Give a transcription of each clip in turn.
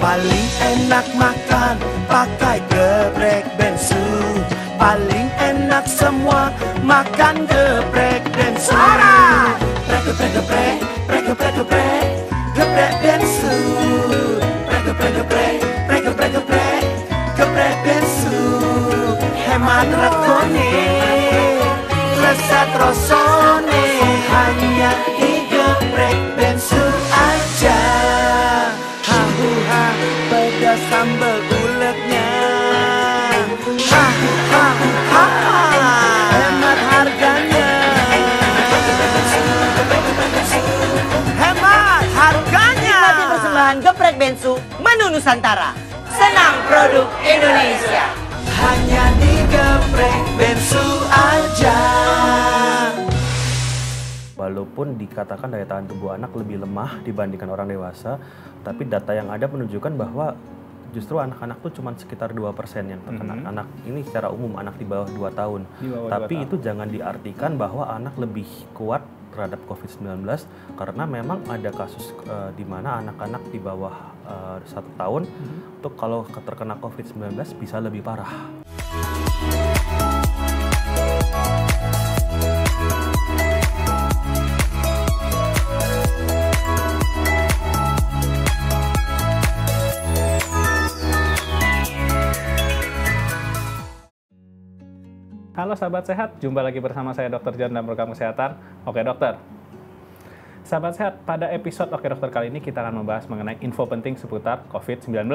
Paling enak makan pakai geprek bensu. Paling enak semua makan geprek bensu. Geprek, geprek, geprek, geprek, geprek, geprek, geprek bensu. Geprek, geprek, geprek, geprek, geprek, geprek, geprek bensu. Hemat regone, lezat rasane, hanya di geprek bensu aja. Ha, pedas sambal ulegnya. Ha, hemat harganya. Hemat harganya. Nikmati persembahan geprek bensu menu Nusantara. Senang produk Indonesia. Hanya di geprek bensu aja. Walaupun dikatakan daya tahan tubuh anak lebih lemah dibandingkan orang dewasa, tapi data yang ada menunjukkan bahwa justru anak-anak tuh cuma sekitar 2% yang terkena. Anak ini secara umum anak di bawah 2 tahun. Tapi itu jangan diartikan bahwa anak lebih kuat terhadap COVID-19 karena memang ada kasus di mana anak-anak di bawah 1 tahun itu kalau terkena COVID-19 bisa lebih parah. Halo sahabat sehat, jumpa lagi bersama saya Dr. John dalam program kesehatan Oke Dokter. Sahabat sehat, pada episode Oke Dokter kali ini kita akan membahas mengenai info penting seputar COVID-19.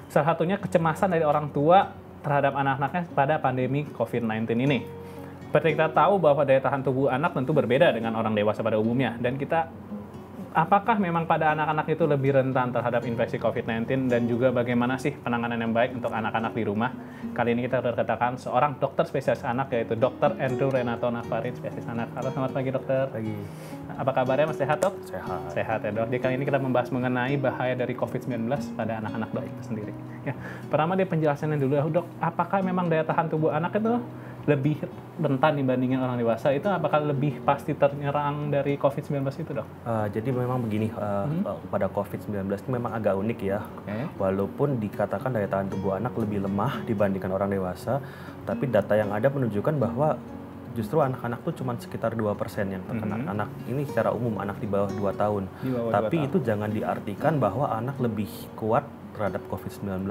Salah satunya kecemasan dari orang tua terhadap anak-anaknya pada pandemi COVID-19 ini. Seperti kita tahu bahwa daya tahan tubuh anak tentu berbeda dengan orang dewasa pada umumnya, dan apakah memang pada anak-anak itu lebih rentan terhadap infeksi COVID-19 dan juga bagaimana sih penanganan yang baik untuk anak-anak di rumah? Kali ini kita kedatangan seorang dokter spesialis anak yaitu Dr. Andrew Renato Navarin, spesialis anak. Halo, selamat pagi dokter. Pagi. Apa kabarnya Mas, sehat dok? Sehat. Sehat ya dok. Di kali ini kita membahas mengenai bahaya dari COVID-19 pada anak-anak dok itu sendiri. Ya, pertama di penjelasannya dulu ya dok, apakah memang daya tahan tubuh anak itu lebih rentan dibandingin orang dewasa? Itu apakah lebih pasti ternyerang dari COVID-19 itu dok? Jadi memang begini, pada COVID-19 itu memang agak unik ya. Walaupun dikatakan daya tahan tubuh anak lebih lemah dibandingkan orang dewasa, tapi data yang ada menunjukkan bahwa justru anak-anak tuh cuma sekitar 2% yang terkena. Anak ini secara umum anak di bawah 2 tahun. Tapi itu jangan diartikan bahwa anak lebih kuat terhadap COVID-19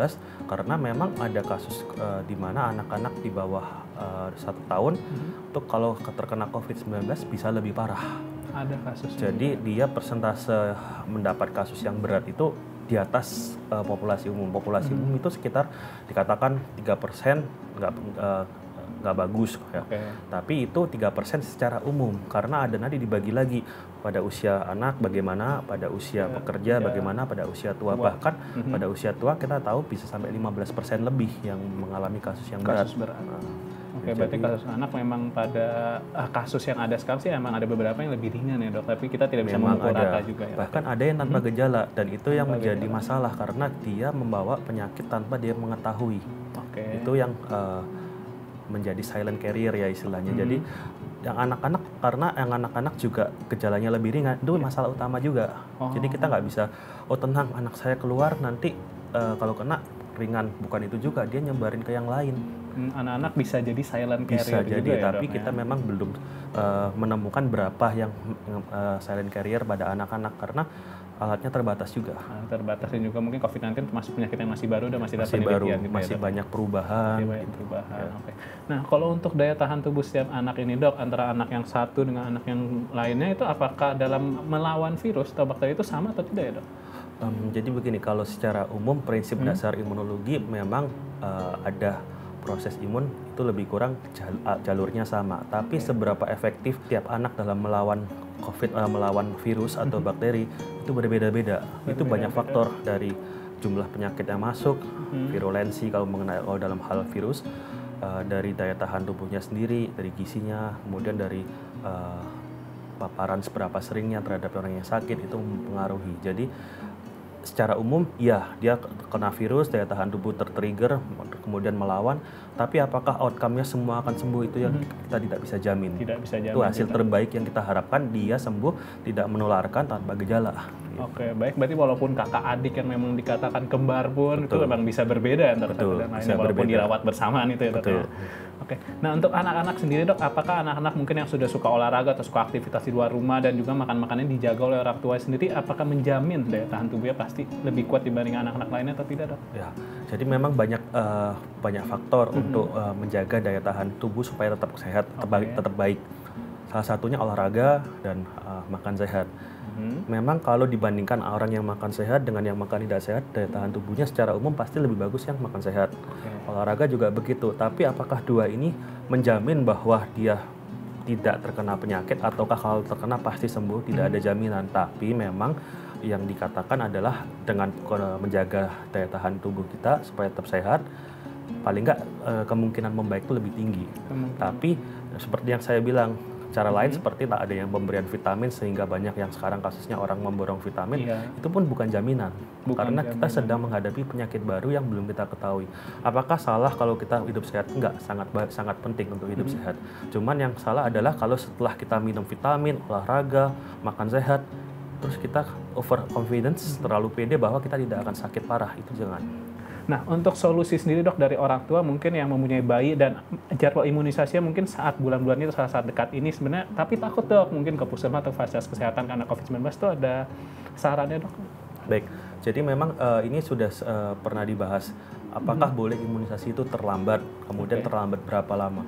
karena memang ada kasus di mana anak-anak di bawah 1 tahun itu kalau terkena COVID-19 bisa lebih parah. Ada kasus. Jadi dia persentase mendapat kasus yang berat itu di atas populasi umum. Populasi umum itu sekitar dikatakan 3%, nggak bagus ya. Tapi itu 3% secara umum karena ada nanti dibagi lagi pada usia anak bagaimana, pada usia pekerja bagaimana, pada usia tua. Bahkan pada usia tua kita tahu bisa sampai 15% lebih yang mengalami kasus yang berat. Berarti kasus anak memang pada kasus yang ada sekarang sih emang ada beberapa yang lebih ringan ya dok, tapi kita tidak bisa memukul rata juga ya. Bahkan ada yang tanpa gejala dan itu yang menjadi masalah karena dia membawa penyakit tanpa dia mengetahui. Itu yang menjadi silent carrier ya istilahnya. Jadi yang anak-anak, karena yang anak-anak juga gejalanya lebih ringan, itu masalah utama juga. Jadi kita nggak bisa, tenang anak saya keluar nanti kalau kena ringan, bukan itu juga, dia nyebarin ke yang lain. Anak-anak bisa jadi silent carrier bisa jadi, juga ya, tapi dok, kita memang belum menemukan berapa yang silent carrier pada anak-anak karena alatnya terbatas juga. Terbatas dan juga mungkin COVID-19 termasuk penyakit yang masih baru dan masih dapat baru, gitu masih ya, banyak perubahan. Nah, kalau untuk daya tahan tubuh setiap anak ini dok, antara anak yang satu dengan anak yang lainnya itu apakah dalam melawan virus atau bakteri itu sama atau tidak ya dok? Jadi begini, kalau secara umum prinsip dasar imunologi memang ada proses imun itu lebih kurang jalurnya sama. Tapi seberapa efektif tiap anak dalam melawan melawan virus atau bakteri itu berbeda-beda. Itu banyak faktor dari jumlah penyakit yang masuk, virulensi kalau dalam hal virus, dari daya tahan tubuhnya sendiri, dari gizinya, kemudian dari paparan seberapa seringnya terhadap orang yang sakit itu mempengaruhi. Jadi secara umum ya dia kena virus, daya tahan tubuh tertrigger, kemudian melawan, tapi apakah outcome-nya semua akan sembuh itu yang kita tidak bisa jamin. Tidak bisa jamin. Itu hasil terbaik yang kita harapkan, dia sembuh, tidak menularkan tanpa gejala. Oke, baik. Berarti walaupun kakak adik yang memang dikatakan kembar pun itu memang bisa berbeda antara satu dan lainnya walaupun dirawat bersamaan itu ya dok. Ya? Oke. Nah untuk anak-anak sendiri dok, apakah anak-anak mungkin yang sudah suka olahraga atau suka aktivitas di luar rumah dan juga makan-makannya dijaga oleh orang tua sendiri, apakah menjamin daya tahan tubuhnya pasti lebih kuat dibanding anak-anak lainnya atau tidak dok? Ya, jadi memang banyak faktor untuk menjaga daya tahan tubuh supaya tetap sehat, tetap baik. Salah satunya olahraga dan makan sehat. Memang kalau dibandingkan orang yang makan sehat dengan yang makan tidak sehat, daya tahan tubuhnya secara umum pasti lebih bagus yang makan sehat. Olahraga juga begitu. Tapi apakah dua ini menjamin bahwa dia tidak terkena penyakit ataukah kalau terkena pasti sembuh? Tidak ada jaminan. Tapi memang yang dikatakan adalah dengan menjaga daya tahan tubuh kita supaya tetap sehat, paling nggak kemungkinan membaik itu lebih tinggi. Tapi seperti yang saya bilang, cara lain seperti tak ada yang pemberian vitamin sehingga banyak yang sekarang kasusnya orang memborong vitamin, itu pun bukan jaminan. Karena kita sedang menghadapi penyakit baru yang belum kita ketahui. Apakah salah kalau kita hidup sehat? Enggak, sangat penting untuk hidup sehat. Cuman yang salah adalah kalau setelah kita minum vitamin, olahraga, makan sehat, terus kita overconfidence, terlalu pede bahwa kita tidak akan sakit parah, itu jangan. Nah, untuk solusi sendiri dok dari orang tua mungkin yang mempunyai bayi dan jadwal imunisasinya mungkin saat bulan-bulan itu saat dekat ini sebenarnya, tapi takut dok mungkin ke puskesmas atau fasilitas kesehatan karena COVID-19 itu ada sarannya dok? Baik, jadi memang ini sudah pernah dibahas. Apakah boleh imunisasi itu terlambat? Kemudian terlambat berapa lama?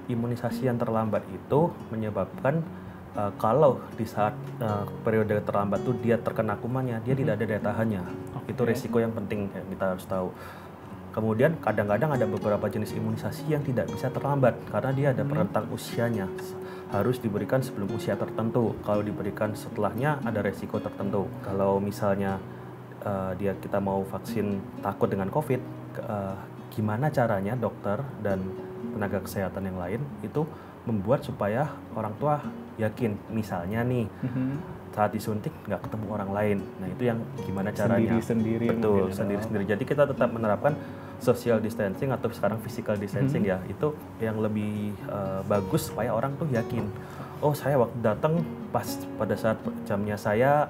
Imunisasi yang terlambat itu menyebabkan kalau di saat periode terlambat itu dia terkena kumannya, dia tidak ada daya tahannya. Itu risiko yang penting kita harus tahu. Kemudian kadang-kadang ada beberapa jenis imunisasi yang tidak bisa terlambat karena dia ada rentang usianya. Harus diberikan sebelum usia tertentu. Kalau diberikan setelahnya ada risiko tertentu. Kalau misalnya kita mau vaksin takut dengan COVID, gimana caranya dokter dan tenaga kesehatan yang lain itu membuat supaya orang tua yakin, misalnya nih saat disuntik nggak ketemu orang lain. Nah itu yang gimana caranya? Sendiri-sendiri. Betul, sendiri-sendiri. Jadi kita tetap menerapkan social distancing atau sekarang physical distancing ya. Itu yang lebih bagus supaya orang tuh yakin. Oh saya waktu datang pas pada saat jamnya saya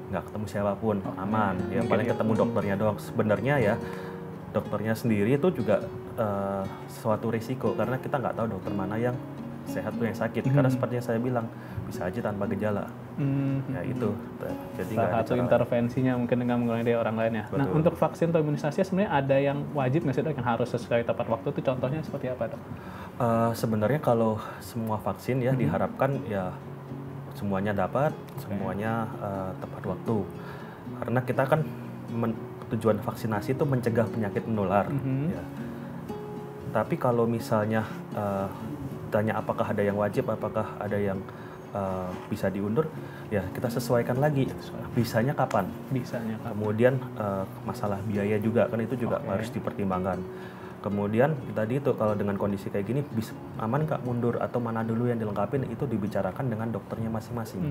nggak ketemu siapapun, aman. Ya paling ketemu dokternya doang. Sebenarnya ya dokternya sendiri itu juga suatu risiko karena kita nggak tahu dokter mana yang sehat tuh yang sakit. Karena seperti yang saya bilang bisa aja tanpa gejala. Ya itu. Jadi salah satu intervensinya mungkin dengan mengurangi dari orang lain ya. Betul. Nah untuk vaksin atau imunisasi sebenarnya ada yang wajib nggak sih dok yang harus sesuai tepat waktu itu? Contohnya seperti apa dok? Sebenarnya kalau semua vaksin ya diharapkan ya semuanya dapat, semuanya tepat waktu. Karena kita kan tujuan vaksinasi itu mencegah penyakit menular. Ya. Tapi kalau misalnya tanya apakah ada yang wajib, apakah ada yang bisa diundur, ya kita sesuaikan lagi. Bisanya kapan? Kemudian masalah biaya juga, kan itu juga harus dipertimbangkan. Kemudian tadi itu kalau dengan kondisi kayak gini, aman nggak mundur atau mana dulu yang dilengkapin, itu dibicarakan dengan dokternya masing-masing.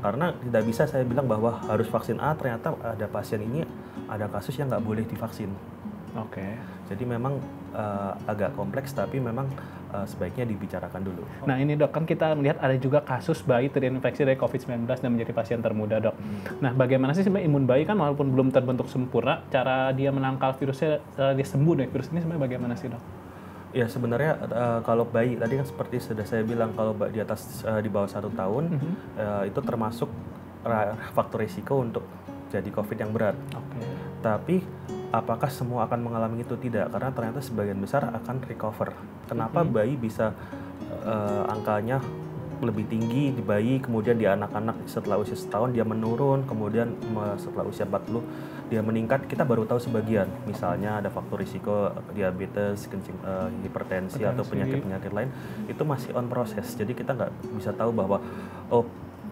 Karena tidak bisa saya bilang bahwa harus vaksin A, ternyata ada pasien ini ada kasus yang nggak boleh divaksin. Jadi memang agak kompleks, tapi memang sebaiknya dibicarakan dulu. Nah ini dok, kan kita melihat ada juga kasus bayi terinfeksi dari COVID-19 dan menjadi pasien termuda dok. Nah bagaimana sih sebenarnya imun bayi kan walaupun belum terbentuk sempurna, cara dia menangkal virusnya, dia sembuh dari virus ini sebenarnya bagaimana sih dok? Ya sebenarnya kalau bayi, tadi kan seperti sudah saya bilang, kalau di atas di bawah 1 tahun, itu termasuk faktor risiko untuk jadi COVID yang berat. Tapi apakah semua akan mengalami itu? Tidak, karena ternyata sebagian besar akan recover. Kenapa bayi bisa angkanya lebih tinggi di bayi, kemudian di anak-anak setelah usia setahun dia menurun, kemudian setelah usia 40 dia meningkat, kita baru tahu sebagian. Misalnya ada faktor risiko diabetes, hipertensi atau penyakit-penyakit lain, itu masih on proses. Jadi kita nggak bisa tahu bahwa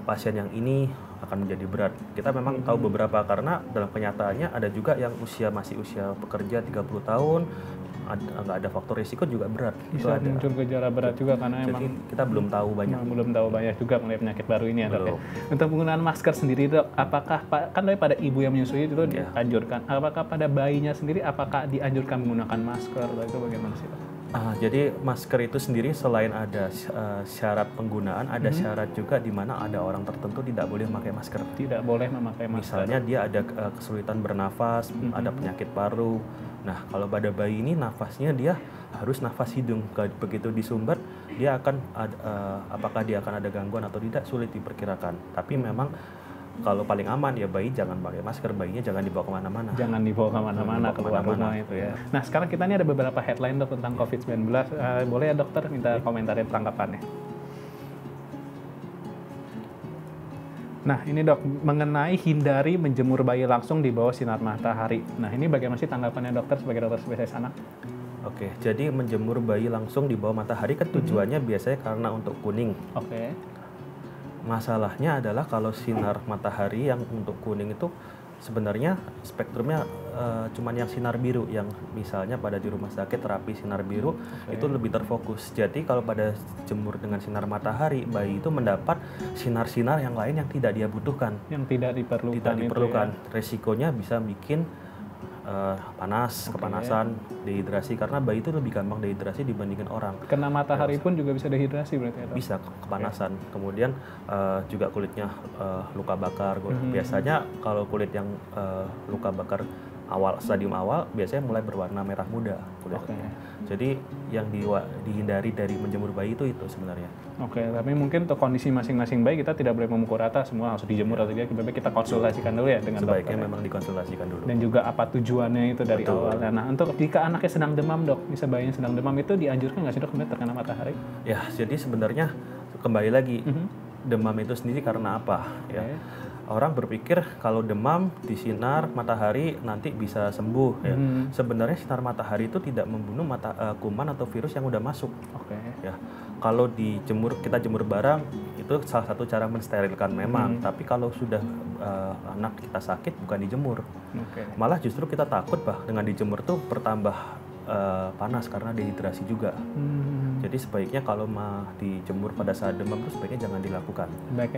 pasien yang ini akan menjadi berat. Kita memang tahu beberapa karena dalam kenyataannya ada juga yang masih usia pekerja 30 tahun, nggak ada faktor risiko juga berat. Bisa muncul gejala berat juga karena Jadi emang kita belum tahu banyak. belum tahu banyak juga mengenai penyakit baru ini ya dok. Ya. Belum. Untuk penggunaan masker sendiri dok, apakah kan pada ibu yang menyusui itu Iya. dianjurkan? Apakah pada bayinya sendiri apakah dianjurkan menggunakan masker? Itu bagaimana sih dok? Jadi masker itu sendiri selain ada syarat penggunaan, ada syarat juga di mana ada orang tertentu tidak boleh memakai masker. Tidak boleh memakai masker. Misalnya dia ada kesulitan bernafas, ada penyakit paru. Nah, kalau pada bayi ini nafasnya dia harus nafas hidung. Begitu disumbat, dia akan apakah dia akan ada gangguan atau tidak sulit diperkirakan. Tapi memang kalau paling aman ya bayi jangan pakai masker, bayinya jangan dibawa kemana-mana. Jangan dibawa kemana-mana, keluar rumah itu ya. Nah sekarang kita ini ada beberapa headline dok tentang COVID-19. Boleh ya dokter minta komentarin tanggapannya. Nah ini dok, mengenai hindari menjemur bayi langsung di bawah sinar matahari. Nah ini bagaimana sih tanggapannya dokter sebagai dokter spesialis anak? Oke, jadi menjemur bayi langsung di bawah matahari kan tujuannya biasanya karena untuk kuning. Oke. Masalahnya adalah kalau sinar matahari yang untuk kuning itu sebenarnya spektrumnya cuman yang sinar biru, yang misalnya pada di rumah sakit terapi sinar biru itu lebih terfokus. Jadi kalau pada jemur dengan sinar matahari, bayi itu mendapat sinar-sinar yang lain yang tidak dia butuhkan. Yang tidak diperlukan. Tidak diperlukan. Itu ya. Resikonya bisa bikin panas, kepanasan, dehidrasi, karena bayi itu lebih gampang dehidrasi dibandingkan orang. Kena matahari pun juga bisa dehidrasi berarti ya dok? Bisa kepanasan. Kemudian juga kulitnya luka bakar. Biasanya kalau kulit yang luka bakar stadium awal biasanya mulai berwarna merah muda kulitnya. Jadi yang dihindari dari menjemur bayi itu sebenarnya. Oke, tapi mungkin untuk kondisi masing-masing bayi kita tidak boleh memukul rata semua harus dijemur atau tidak. Lebih baik kita konsultasikan dulu ya dengan dokter. Sebaiknya memang dikonsultasikan dulu. Dan juga apa tujuannya itu dari awalnya. Nah, untuk jika anaknya sedang demam dok, bisa bayinya sedang demam itu dianjurkan nggak sih dok terkena matahari? Ya, jadi sebenarnya kembali lagi demam itu sendiri karena apa? Ya. Orang berpikir kalau demam di sinar matahari nanti bisa sembuh ya. Sebenarnya sinar matahari itu tidak membunuh kuman atau virus yang udah masuk. Ya. Kalau kita jemur barang itu salah satu cara mensterilkan memang, tapi kalau sudah anak kita sakit bukan dijemur. Malah justru kita takut dengan dijemur tuh bertambah panas karena dehidrasi juga. Jadi sebaiknya kalau dijemur pada saat demam itu sebaiknya jangan dilakukan.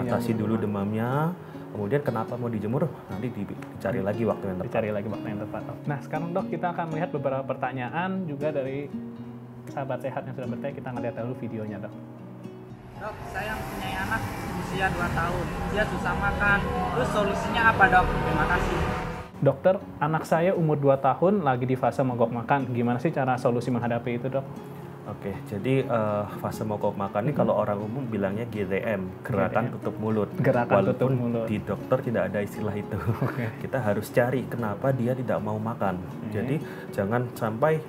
Atasi dulu demamnya. Kemudian kenapa mau dijemur, nanti dicari lagi waktu yang tepat. Nah sekarang dok kita akan melihat beberapa pertanyaan juga dari sahabat sehat yang sudah bertanya. Kita ngeliat dulu videonya dok. Dok, saya mempunyai anak usia 2 tahun. Dia susah makan. Terus solusinya apa dok? Terima kasih. Dokter, anak saya umur 2 tahun lagi di fase mogok makan. Gimana sih cara solusi menghadapi itu dok? Oke, jadi fase mogok makan ini kalau orang umum bilangnya GTM, gerakan tutup mulut. Walaupun di dokter tidak ada istilah itu. Kita harus cari kenapa dia tidak mau makan. Jadi jangan sampai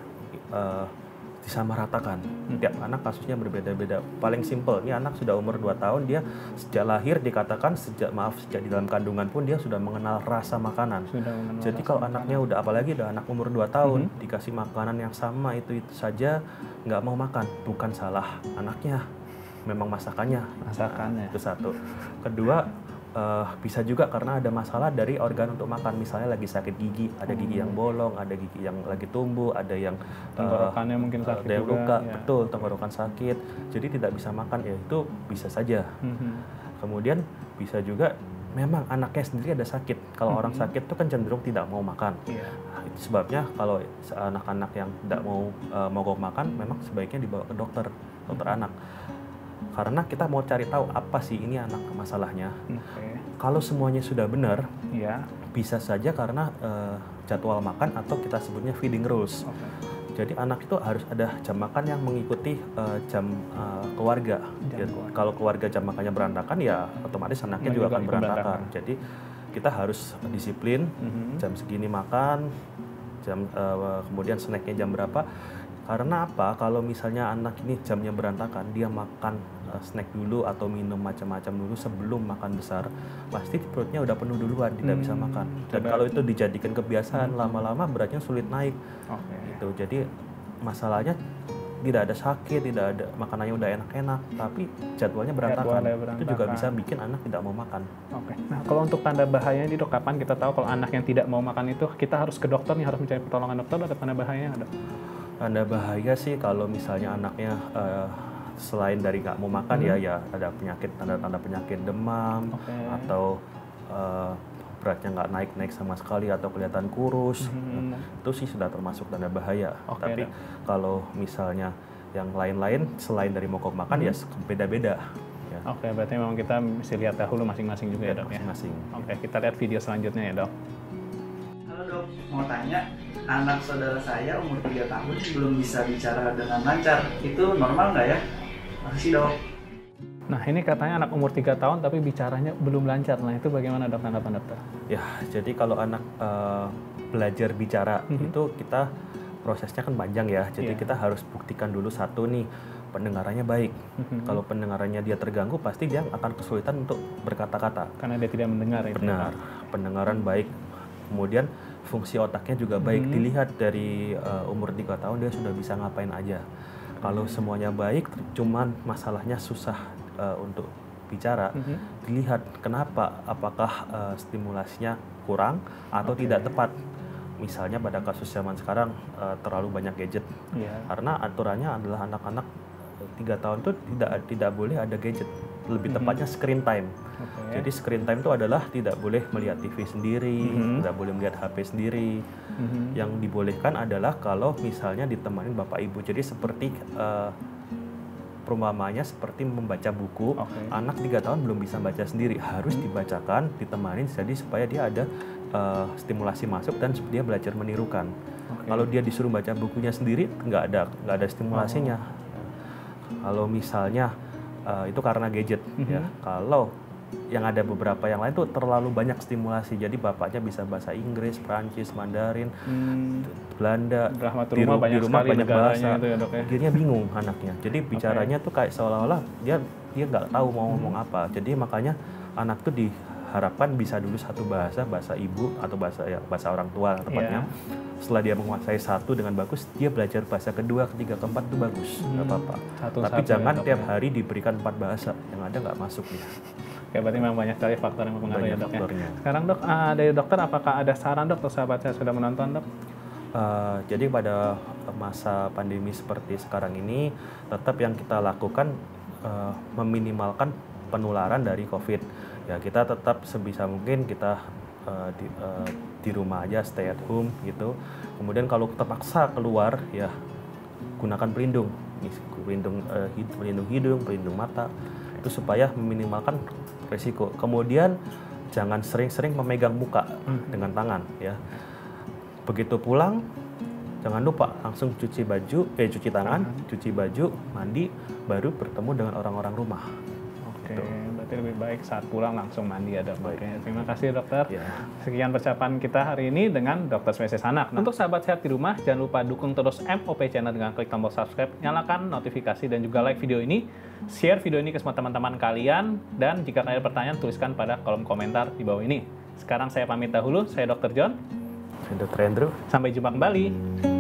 disamaratakan. Tiap anak kasusnya berbeda-beda. Paling simpel, ini anak sudah umur 2 tahun, dia sejak lahir dikatakan sejak di dalam kandungan pun dia sudah mengenal rasa makanan. Jadi kalau anaknya apalagi udah anak umur 2 tahun, dikasih makanan yang sama itu saja nggak mau makan, bukan salah anaknya, memang masakannya. Itu satu. Kedua, bisa juga karena ada masalah dari organ untuk makan, misalnya lagi sakit gigi, ada gigi yang bolong, ada gigi yang lagi tumbuh, ada yang tenggorokannya mungkin sakit, ada yang juga, luka, ya. Betul, tenggorokan sakit, jadi tidak bisa makan, ya itu bisa saja. Kemudian bisa juga memang anaknya sendiri ada sakit. Kalau orang sakit itu kan cenderung tidak mau makan. Nah, itu sebabnya kalau anak-anak yang tidak mau mogok makan, memang sebaiknya dibawa ke dokter anak. Karena kita mau cari tahu apa sih ini anak masalahnya. Kalau semuanya sudah benar, bisa saja karena jadwal makan atau kita sebutnya feeding rules. Jadi anak itu harus ada jam makan yang mengikuti jam keluarga. Kalau keluarga jam makannya berantakan, ya otomatis anaknya juga akan berantakan. Jadi kita harus disiplin, jam segini makan, kemudian snacknya jam berapa. Karena apa? Kalau misalnya anak ini jamnya berantakan, dia makan snack dulu atau minum macam-macam dulu sebelum makan besar, pasti perutnya udah penuh duluan, tidak bisa makan. Dan kalau itu dijadikan kebiasaan, lama-lama beratnya sulit naik. Gitu. Jadi masalahnya tidak ada sakit, tidak ada makanannya udah enak-enak, tapi jadwalnya berantakan. Itu juga bisa bikin anak tidak mau makan. Oke. Nah, kalau untuk tanda bahayanya ini dok, kapan kita tahu kalau anak yang tidak mau makan itu kita harus ke dokter nih, harus mencari pertolongan dokter, ada tanda bahayanya dok? Tanda bahaya sih kalau misalnya anaknya selain dari nggak mau makan ya ada penyakit, tanda-tanda penyakit demam atau beratnya nggak naik sama sekali atau kelihatan kurus, itu sih sudah termasuk tanda bahaya. Tapi kalau misalnya yang lain-lain selain dari mogok makan ya beda-beda. Ya. Oke, berarti memang kita mesti lihat dahulu masing-masing juga ya dok ya? Masing-masing. Oke, kita lihat video selanjutnya ya dok. Halo dok, mau tanya, anak saudara saya umur 3 tahun belum bisa bicara dengan lancar. Itu normal nggak ya? Makasih dok. Nah, ini katanya anak umur 3 tahun tapi bicaranya belum lancar. Nah, itu bagaimana dok tanggapan dokter? Ya, jadi kalau anak belajar bicara itu kita prosesnya kan panjang ya. Jadi kita harus buktikan dulu satu nih, pendengarannya baik. Kalau pendengarannya dia terganggu, pasti dia akan kesulitan untuk berkata-kata. Karena dia tidak mendengar itu. Benar, pendengaran baik. Kemudian fungsi otaknya juga baik. Dilihat dari umur 3 tahun dia sudah bisa ngapain aja. Kalau semuanya baik, cuman masalahnya susah untuk bicara, dilihat kenapa, apakah stimulasinya kurang atau tidak tepat. Misalnya pada kasus zaman sekarang terlalu banyak gadget, karena aturannya adalah anak-anak 3 tahun itu tidak boleh ada gadget, lebih tepatnya screen time. Jadi screen time itu adalah tidak boleh melihat TV sendiri, tidak boleh melihat HP sendiri. Yang dibolehkan adalah kalau misalnya ditemani bapak ibu. Jadi seperti perumpamanya seperti membaca buku, anak 3 tahun belum bisa baca sendiri, harus dibacakan, ditemani, jadi supaya dia ada stimulasi masuk dan dia belajar menirukan. Kalau dia disuruh baca bukunya sendiri, nggak ada stimulasinya. Kalau misalnya itu karena gadget, ya. Kalau yang ada beberapa yang lain tuh terlalu banyak stimulasi, jadi bapaknya bisa bahasa Inggris, Prancis, Mandarin, Belanda, di rumah banyak bahasa, itu ya, dok, ya? akhirnya bingung anaknya. Jadi bicaranya tuh kayak seolah-olah dia nggak tahu mau ngomong apa. Jadi makanya anak tuh diharapkan bisa dulu satu bahasa ibu atau bahasa orang tua tepatnya. Setelah dia menguasai satu dengan bagus, dia belajar bahasa kedua, ketiga, keempat itu bagus, nggak apa-apa. Tapi jangan tiap hari diberikan 4 bahasa, yang ada nggak masuk ya. Oke, berarti memang banyak sekali faktor yang mempengaruhi ya dok ya. Sekarang dok, dari dokter apakah ada saran dok, sahabat saya sudah menonton dok? Jadi pada masa pandemi seperti sekarang ini, tetap yang kita lakukan meminimalkan penularan dari COVID. Ya kita tetap sebisa mungkin kita di rumah aja, stay at home gitu. Kemudian kalau terpaksa keluar, ya gunakan pelindung hidung, pelindung mata, itu supaya meminimalkan resiko. Kemudian jangan sering-sering memegang muka dengan tangan, ya. Begitu pulang, jangan lupa langsung cuci tangan, cuci baju, mandi, baru bertemu dengan orang-orang rumah. Oke, berarti lebih baik saat pulang langsung mandi ya dok. Oke, terima kasih dokter. Sekian percakapan kita hari ini dengan Dokter Spesialis Anak. Untuk sahabat sehat di rumah, jangan lupa dukung terus MOP Channel dengan klik tombol subscribe, nyalakan notifikasi dan juga like video ini, share video ini ke semua teman-teman kalian, dan jika ada pertanyaan tuliskan pada kolom komentar di bawah ini. Sekarang saya pamit dahulu, saya Dr. John. Saya Dr. Andrew. Sampai jumpa kembali.